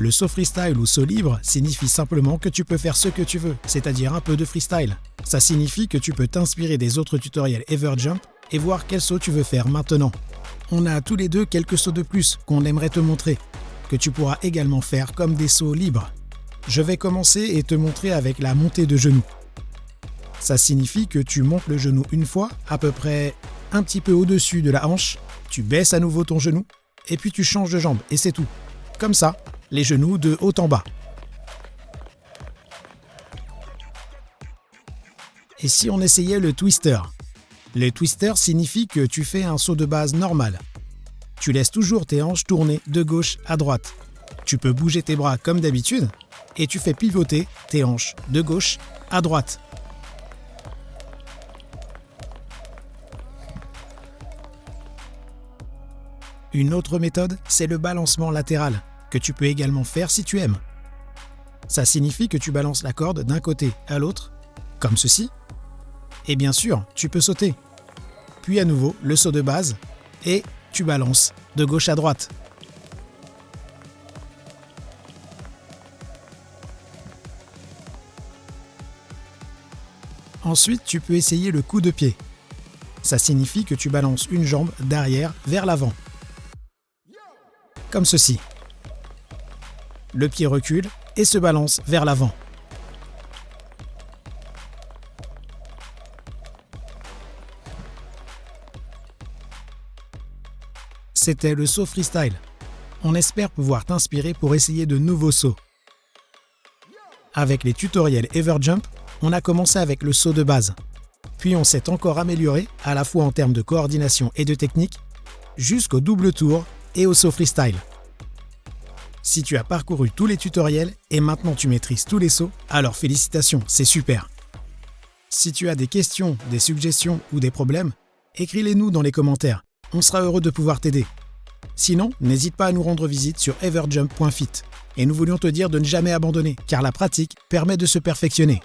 Le saut freestyle ou saut libre signifie simplement que tu peux faire ce que tu veux, c'est-à-dire un peu de freestyle. Ça signifie que tu peux t'inspirer des autres tutoriels Everjump et voir quel saut tu veux faire maintenant. On a tous les deux quelques sauts de plus qu'on aimerait te montrer, que tu pourras également faire comme des sauts libres. Je vais commencer et te montrer avec la montée de genou. Ça signifie que tu montes le genou une fois, à peu près un petit peu au-dessus de la hanche, tu baisses à nouveau ton genou, et puis tu changes de jambe, et c'est tout. Comme ça, les genoux de haut en bas. Et si on essayait le twister? Le twister signifie que tu fais un saut de base normal. Tu laisses toujours tes hanches tourner de gauche à droite. Tu peux bouger tes bras comme d'habitude, et tu fais pivoter tes hanches de gauche à droite. Une autre méthode, c'est le balancement latéral, que tu peux également faire si tu aimes. Ça signifie que tu balances la corde d'un côté à l'autre, comme ceci. Et bien sûr, tu peux sauter. Puis à nouveau, le saut de base, et tu balances de gauche à droite. Ensuite, tu peux essayer le coup de pied. Ça signifie que tu balances une jambe d'arrière vers l'avant. Comme ceci. Le pied recule et se balance vers l'avant. C'était le saut freestyle. On espère pouvoir t'inspirer pour essayer de nouveaux sauts. Avec les tutoriels Everjump, on a commencé avec le saut de base. Puis on s'est encore amélioré, à la fois en termes de coordination et de technique, jusqu'au double tour et au saut freestyle. Si tu as parcouru tous les tutoriels et maintenant tu maîtrises tous les sauts, alors félicitations, c'est super. Si tu as des questions, des suggestions ou des problèmes, écris-les-nous dans les commentaires, on sera heureux de pouvoir t'aider. Sinon, n'hésite pas à nous rendre visite sur everjump.fit. Et nous voulions te dire de ne jamais abandonner, car la pratique permet de se perfectionner.